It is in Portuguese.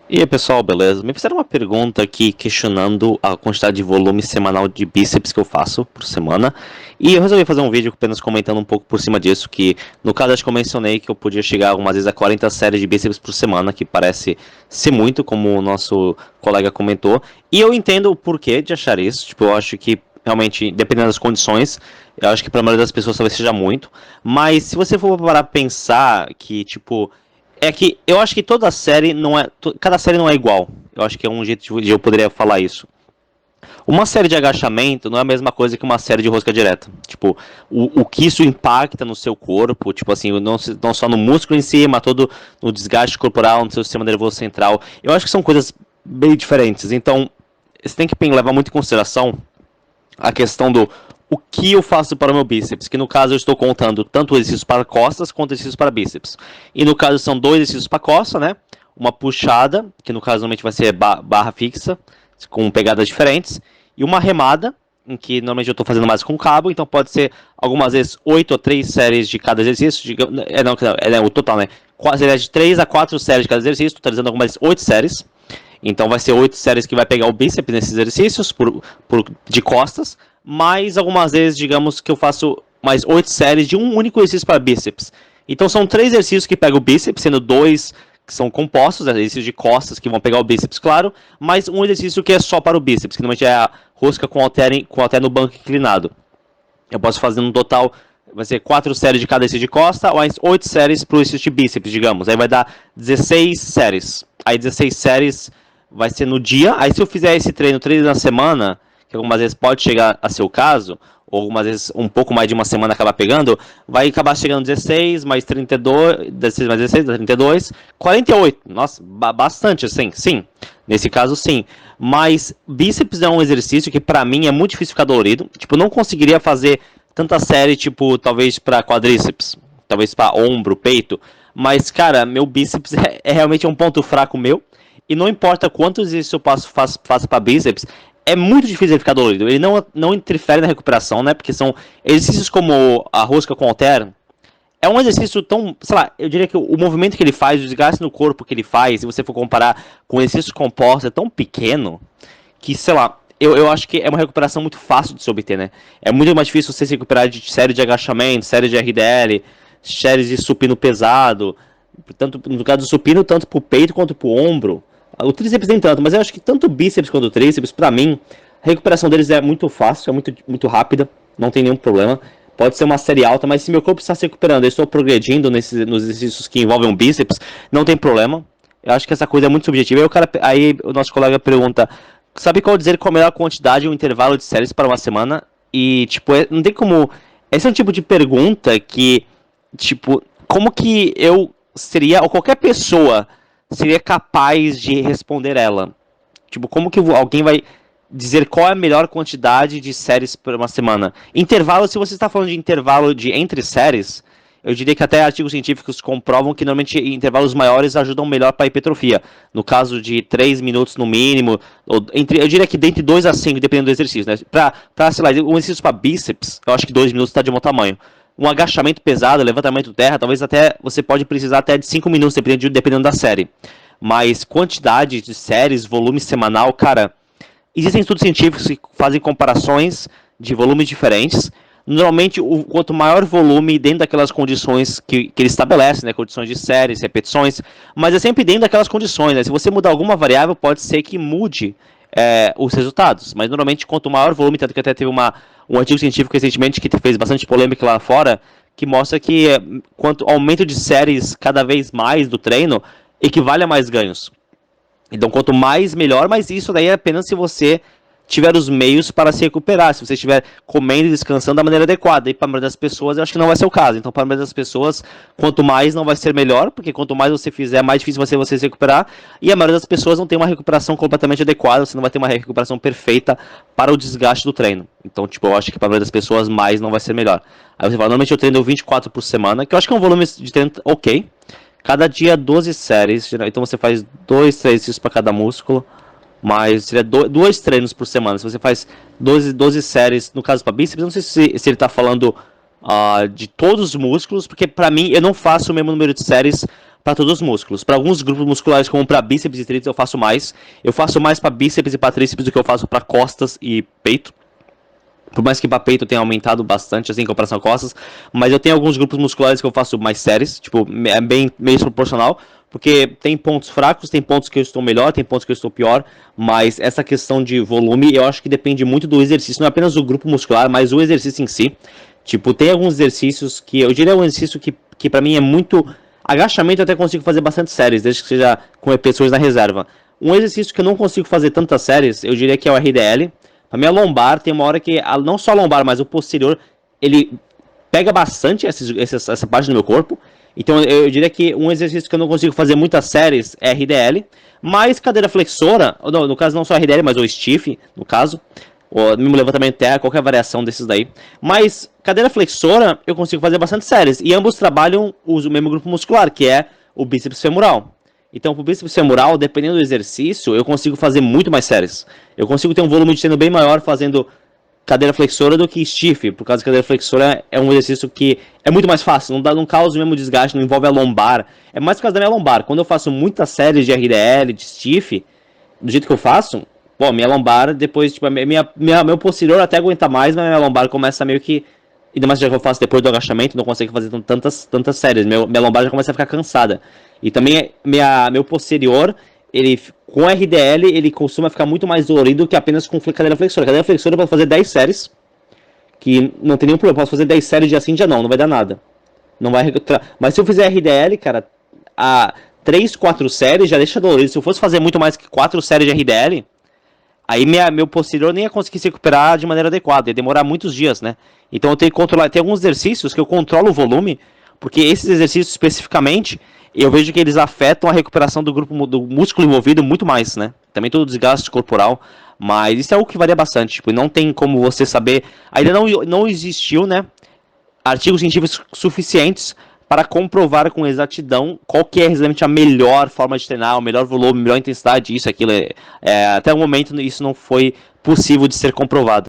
E aí pessoal, beleza? Me fizeram uma pergunta aqui questionando a quantidade de volume semanal de bíceps que eu faço por semana. E eu resolvi fazer um vídeo apenas comentando um pouco por cima disso, que no caso acho que eu mencionei que eu podia chegar algumas vezes a 40 séries de bíceps por semana, que parece ser muito, como o nosso colega comentou. E eu entendo o porquê de achar isso, tipo, eu acho que realmente, dependendo das condições, eu acho que para a maioria das pessoas talvez seja muito. Mas se você for parar a pensar que, tipo, é que eu acho que toda série não é. Cada série não é igual. Eu acho que é um jeito de eu poderia falar isso. Uma série de agachamento não é a mesma coisa que uma série de rosca direta. Tipo, o que isso impacta no seu corpo, tipo assim, não só no músculo em si, mas todo no desgaste corporal, no seu sistema nervoso central. Eu acho que são coisas bem diferentes. Então, você tem que levar muito em consideração a questão do o que eu faço para o meu bíceps, que no caso eu estou contando tanto exercícios para costas quanto exercícios para bíceps. E no caso são dois exercícios para costa, né? Uma puxada, que no caso normalmente vai ser barra fixa, com pegadas diferentes, e uma remada, em que normalmente eu estou fazendo mais com cabo, então pode ser algumas vezes 8 ou 3 séries de cada exercício, o total, né? Seria de 3 a 4 séries de cada exercício, totalizando algumas 8 séries. Então vai ser 8 séries que vai pegar o bíceps nesses exercícios de costas, mais algumas vezes, digamos que eu faço mais 8 séries de um único exercício para bíceps. Então são 3 exercícios que pegam o bíceps, sendo 2 que são compostos, exercícios de costas que vão pegar o bíceps, claro, mais um exercício que é só para o bíceps, que normalmente é a rosca com halter no banco inclinado. Eu posso fazer no total, vai ser 4 séries de cada exercício de costa, mais 8 séries para o exercício de bíceps, digamos. Aí vai dar 16 séries. Aí 16 séries vai ser no dia. Aí se eu fizer esse treino 3 na semana, que algumas vezes pode chegar a ser o caso, ou algumas vezes um pouco mais de uma semana acabar pegando, vai acabar chegando 16 mais 32, 16 mais 16, 32, 48. Nossa, bastante assim, sim. Nesse caso, sim. Mas bíceps é um exercício que pra mim é muito difícil ficar dolorido. Tipo, não conseguiria fazer tanta série, tipo, talvez pra quadríceps, talvez pra ombro, peito. Mas, cara, meu bíceps é realmente um ponto fraco meu. E não importa quantos exercícios eu faço para bíceps, é muito difícil ele ficar dolorido. Ele não interfere na recuperação, né? Porque são exercícios como a rosca com halter. É um exercício tão, sei lá, eu diria que o movimento que ele faz, o desgaste no corpo que ele faz, se você for comparar com exercícios compostos, é tão pequeno que, sei lá, eu acho que é uma recuperação muito fácil de se obter, né? É muito mais difícil você se recuperar de série de agachamento, série de RDL, séries de supino pesado, tanto no caso do supino, tanto pro peito quanto pro ombro. O tríceps nem tanto, mas eu acho que tanto o bíceps quanto o tríceps, pra mim, a recuperação deles é muito fácil, é muito rápida, não tem nenhum problema. Pode ser uma série alta, mas se meu corpo está se recuperando, eu estou progredindo nos exercícios que envolvem um bíceps, não tem problema. Eu acho que essa coisa é muito subjetiva. Aí o nosso colega pergunta, sabe qual a melhor quantidade ou intervalo de séries para uma semana? E, tipo, não tem como... Esse é um tipo de pergunta que, tipo, como que eu seria, ou qualquer pessoa seria capaz de responder ela? Tipo, como que alguém vai dizer qual é a melhor quantidade de séries por uma semana? Intervalo, se você está falando de intervalo de entre séries, eu diria que até artigos científicos comprovam que normalmente intervalos maiores ajudam melhor para a hipertrofia. No caso de 3 minutos no mínimo, eu diria que dentre 2 a 5, dependendo do exercício. Né? Sei lá, um exercício para bíceps, eu acho que 2 minutos está de bom tamanho. Um agachamento pesado, levantamento terra, talvez até você pode precisar até de 5 minutos, dependendo da série. Mas quantidade de séries, volume semanal, cara, existem estudos científicos que fazem comparações de volumes diferentes. Normalmente, quanto maior volume dentro daquelas condições que ele estabelece, né, condições de séries, repetições, mas é sempre dentro daquelas condições. Né? Se você mudar alguma variável, pode ser que mude os resultados. Mas normalmente, quanto maior volume, tanto que até teve um artigo científico recentemente que fez bastante polêmica lá fora, que mostra que quanto aumento de séries cada vez mais do treino equivale a mais ganhos. Então, quanto mais, melhor, mas isso daí é apenas se você tiver os meios para se recuperar, se você estiver comendo e descansando da maneira adequada. E para a maioria das pessoas, eu acho que não vai ser o caso. Então, para a maioria das pessoas, quanto mais não vai ser melhor, porque quanto mais você fizer, mais difícil vai ser você se recuperar. E a maioria das pessoas não tem uma recuperação completamente adequada, você não vai ter uma recuperação perfeita para o desgaste do treino. Então, tipo, eu acho que para a maioria das pessoas, mais não vai ser melhor. Aí você fala, normalmente eu treino 24 por semana, que eu acho que é um volume de treino ok. Cada dia 12 séries, então você faz 2, 3 exercícios para cada músculo, mas seria 2 treinos por semana. Se você faz 12 séries, no caso para bíceps, eu não sei se ele está falando de todos os músculos, porque para mim eu não faço o mesmo número de séries para todos os músculos. Para alguns grupos musculares, como para bíceps e tríceps, eu faço mais. Eu faço mais para bíceps e para tríceps do que eu faço para costas e peito. Por mais que para peito tenha aumentado bastante, assim, em comparação a costas. Mas eu tenho alguns grupos musculares que eu faço mais séries. Tipo, é bem meio proporcional. Porque tem pontos fracos, tem pontos que eu estou melhor, tem pontos que eu estou pior. Mas essa questão de volume, eu acho que depende muito do exercício. Não é apenas o grupo muscular, mas o exercício em si. Tipo, tem alguns exercícios que... Eu diria um exercício que para mim é muito... Agachamento eu até consigo fazer bastante séries, desde que seja com repetições na reserva. Um exercício que eu não consigo fazer tantas séries, eu diria que é o RDL. A minha lombar tem uma hora que, não só a lombar, mas o posterior, ele pega bastante essa parte do meu corpo. Então eu diria que um exercício que eu não consigo fazer muitas séries é RDL. Mas cadeira flexora, no caso não só RDL, mas o stiff, no caso. O mesmo levantamento terra, qualquer variação desses daí. Mas cadeira flexora eu consigo fazer bastante séries. E ambos trabalham o mesmo grupo muscular, que é o bíceps femoral. Então, pro bíceps femoral, dependendo do exercício, eu consigo fazer muito mais séries. Eu consigo ter um volume de treino bem maior fazendo cadeira flexora do que stiff, por causa que cadeira flexora é um exercício que é muito mais fácil, não causa o mesmo desgaste, não envolve a lombar. É mais por causa da minha lombar. Quando eu faço muitas séries de RDL, de stiff, do jeito que eu faço, pô, minha lombar depois, tipo, meu posterior até aguenta mais, mas minha lombar começa meio que... Ainda mais já que eu faço depois do agachamento, não consigo fazer tantas séries. Minha lombar já começa a ficar cansada. E também meu posterior, ele com RDL, ele costuma ficar muito mais dolorido que apenas com cadeira flexora. Cadeira flexora eu posso fazer 10 séries, que não tem nenhum problema. Eu posso fazer 10 séries de assim já não vai dar nada. Não vai. Mas se eu fizer RDL, cara, a 3, 4 séries já deixa dolorido. Se eu fosse fazer muito mais que 4 séries de RDL, aí meu posterior nem ia conseguir se recuperar de maneira adequada, ia demorar muitos dias, né? Então eu tenho que controlar, tem alguns exercícios que eu controlo o volume, porque esses exercícios especificamente, eu vejo que eles afetam a recuperação do músculo envolvido muito mais, né? Também todo o desgaste corporal, mas isso é algo que varia bastante, tipo, não tem como você saber, ainda não existiu, né, artigos científicos suficientes para comprovar com exatidão qual que é exatamente a melhor forma de treinar, o melhor volume, a melhor intensidade, isso, aquilo. Até o momento isso não foi possível de ser comprovado.